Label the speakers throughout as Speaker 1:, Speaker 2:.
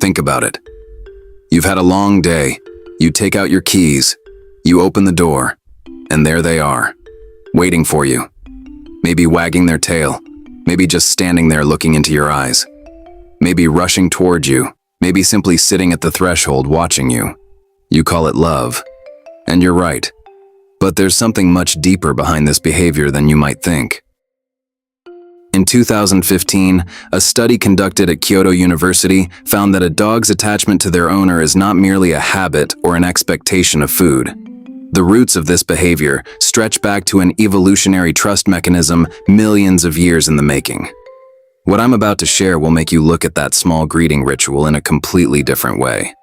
Speaker 1: Think about it. You've had a long day. You take out your keys. You open the door. And there they are, waiting for you. Maybe wagging their tail. Maybe just standing there looking into your eyes. Maybe rushing toward you. Maybe simply sitting at the threshold watching you. You call it love. And you're right. But there's something much deeper behind this behavior than you might think. In 2015, a study conducted at Kyoto University found that a dog's attachment to their owner is not merely a habit or an expectation of food. The roots of this behavior stretch back to an evolutionary trust mechanism millions of years in the making. What I'm about to share will make you look at that small greeting ritual in a completely different way.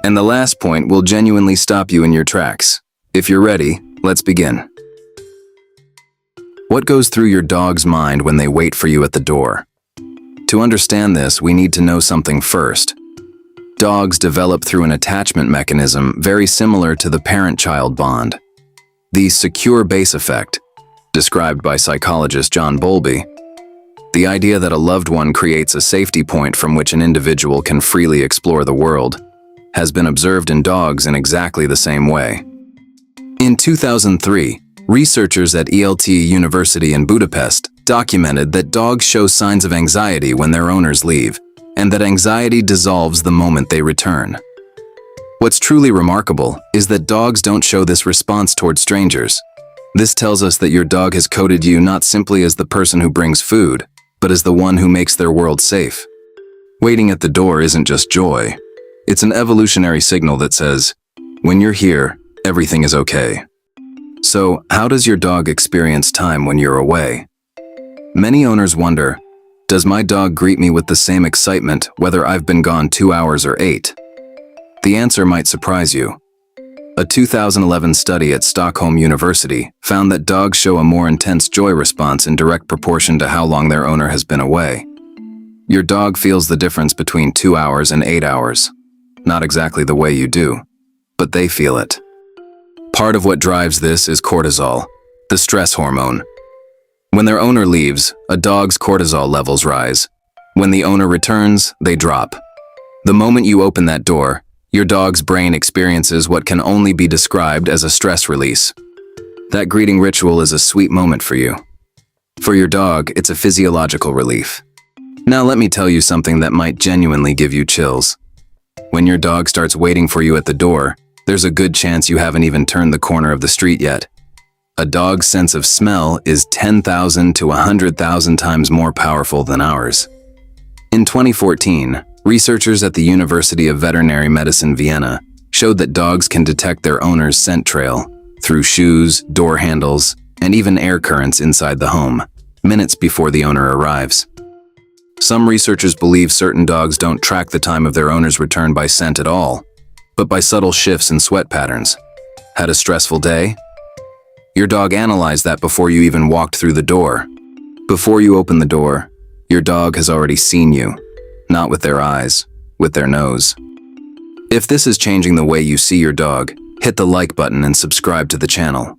Speaker 1: And the last point will genuinely stop you in your tracks. If you're ready, let's begin. What goes through your dog's mind when they wait for you at the door? To understand this, we need to know something first. Dogs develop through an attachment mechanism very similar to the parent-child bond. The secure base effect, described by psychologist John Bowlby, the idea that a loved one creates a safety point from which an individual can freely explore the world, has been observed in dogs in exactly the same way. In 2003, researchers at Kyoto University in Budapest documented that dogs show signs of anxiety when their owners leave, and that anxiety dissolves the moment they return. What's truly remarkable is that dogs don't show this response toward strangers. This tells us that your dog has coded you not simply as the person who brings food, but as the one who makes their world safe. Waiting at the door isn't just joy. It's an evolutionary signal that says, when you're here, everything is okay. So, how does your dog experience time when you're away? Many owners wonder, does my dog greet me with the same excitement whether I've been gone 2 hours or 8? The answer might surprise you. A 2011 study at Stockholm University found that dogs show a more intense joy response in direct proportion to how long their owner has been away. Your dog feels the difference between 2 hours and 8 hours. Not exactly the way you do, but they feel it. Part of what drives this is cortisol, the stress hormone. When their owner leaves, a dog's cortisol levels rise. When the owner returns, they drop. The moment you open that door, your dog's brain experiences what can only be described as a stress release. That greeting ritual is a sweet moment for you. For your dog, it's a physiological relief. Now let me tell you something that might genuinely give you chills. When your dog starts waiting for you at the door, there's a good chance you haven't even turned the corner of the street yet. A dog's sense of smell is 10,000 to 100,000 times more powerful than ours. In 2014, researchers at the University of Veterinary Medicine, Vienna, showed that dogs can detect their owner's scent trail through shoes, door handles, and even air currents inside the home, minutes before the owner arrives. Some researchers believe certain dogs don't track the time of their owner's return by scent at all, but by subtle shifts in sweat patterns. Had a stressful day? Your dog analyzed that before you even walked through the door. Before you open the door, your dog has already seen you, not with their eyes, with their nose. If this is changing the way you see your dog, hit the like button and subscribe to the channel.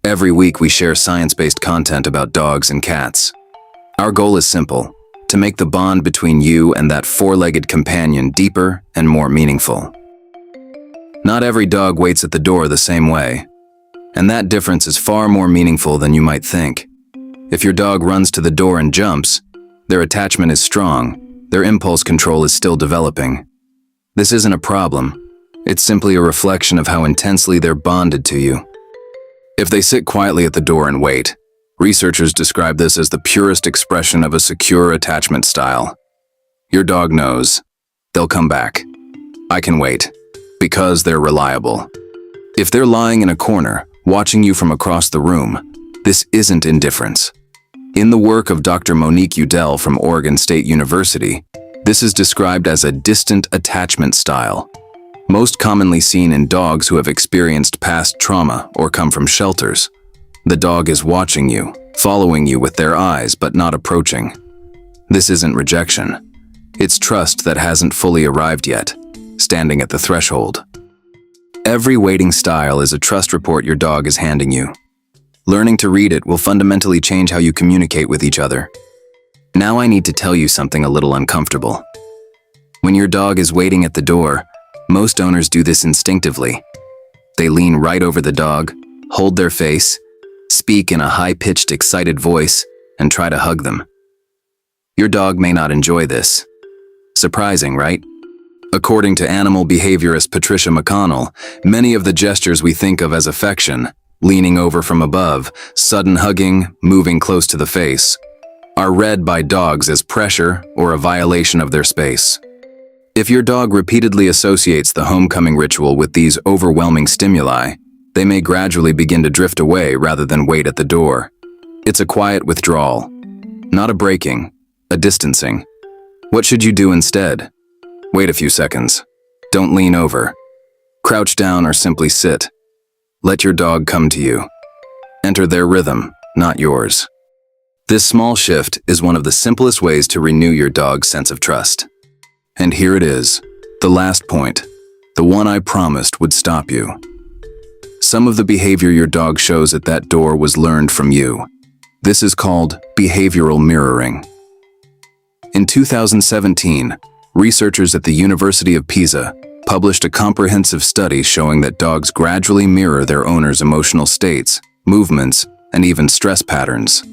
Speaker 1: Every week we share science-based content about dogs and cats. Our goal is simple, to make the bond between you and that four-legged companion deeper and more meaningful. Not every dog waits at the door the same way, and that difference is far more meaningful than you might think. If your dog runs to the door and jumps, their attachment is strong, their impulse control is still developing. This isn't a problem, it's simply a reflection of how intensely they're bonded to you. If they sit quietly at the door and wait, researchers describe this as the purest expression of a secure attachment style. Your dog knows, they'll come back. I can wait, because they're reliable. If they're lying in a corner, watching you from across the room, this isn't indifference. In the work of Dr. Monique Udell from Oregon State University, this is described as a distant attachment style, most commonly seen in dogs who have experienced past trauma or come from shelters. The dog is watching you, following you with their eyes but not approaching. This isn't rejection. It's trust that hasn't fully arrived yet, standing at the threshold. Every waiting style is a trust report your dog is handing you. Learning to read it will fundamentally change how you communicate with each other. Now I need to tell you something a little uncomfortable. When your dog is waiting at the door, most owners do this instinctively. They lean right over the dog, hold their face, speak in a high-pitched, excited voice, and try to hug them. Your dog may not enjoy this. Surprising, right? According to animal behaviorist Patricia McConnell, many of the gestures we think of as affection, leaning over from above, sudden hugging, moving close to the face, are read by dogs as pressure or a violation of their space. If your dog repeatedly associates the homecoming ritual with these overwhelming stimuli, they may gradually begin to drift away rather than wait at the door. It's a quiet withdrawal, not a breaking, a distancing. What should you do instead? Wait a few seconds. Don't lean over. Crouch down or simply sit. Let your dog come to you. Enter their rhythm, not yours. This small shift is one of the simplest ways to renew your dog's sense of trust. And here it is, the last point, the one I promised would stop you. Some of the behavior your dog shows at that door was learned from you. This is called behavioral mirroring. In 2017, researchers at the University of Pisa published a comprehensive study showing that dogs gradually mirror their owners' emotional states, movements, and even stress patterns.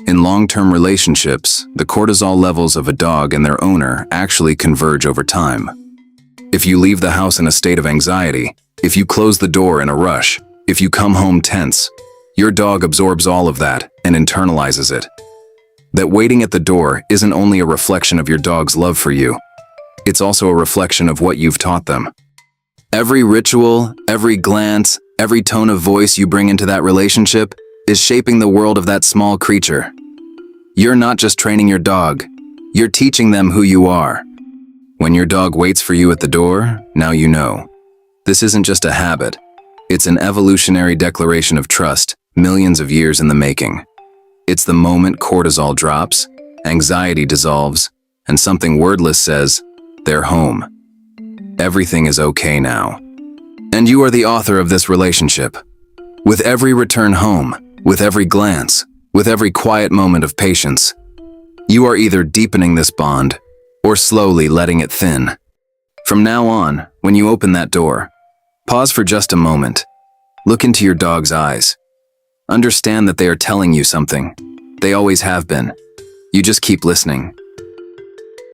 Speaker 1: In long-term relationships, the cortisol levels of a dog and their owner actually converge over time. If you leave the house in a state of anxiety, if you close the door in a rush, if you come home tense, your dog absorbs all of that and internalizes it. That waiting at the door isn't only a reflection of your dog's love for you, it's also a reflection of what you've taught them. Every ritual, every glance, every tone of voice you bring into that relationship is shaping the world of that small creature. You're not just training your dog, you're teaching them who you are. When your dog waits for you at the door, now you know. This isn't just a habit, it's an evolutionary declaration of trust, millions of years in the making. It's the moment cortisol drops, anxiety dissolves, and something wordless says, "They're home. Everything is okay now." And you are the author of this relationship. With every return home, with every glance, with every quiet moment of patience, you are either deepening this bond or slowly letting it thin. From now on, when you open that door, pause for just a moment. Look into your dog's eyes. Understand that they are telling you something. They always have been. You just keep listening.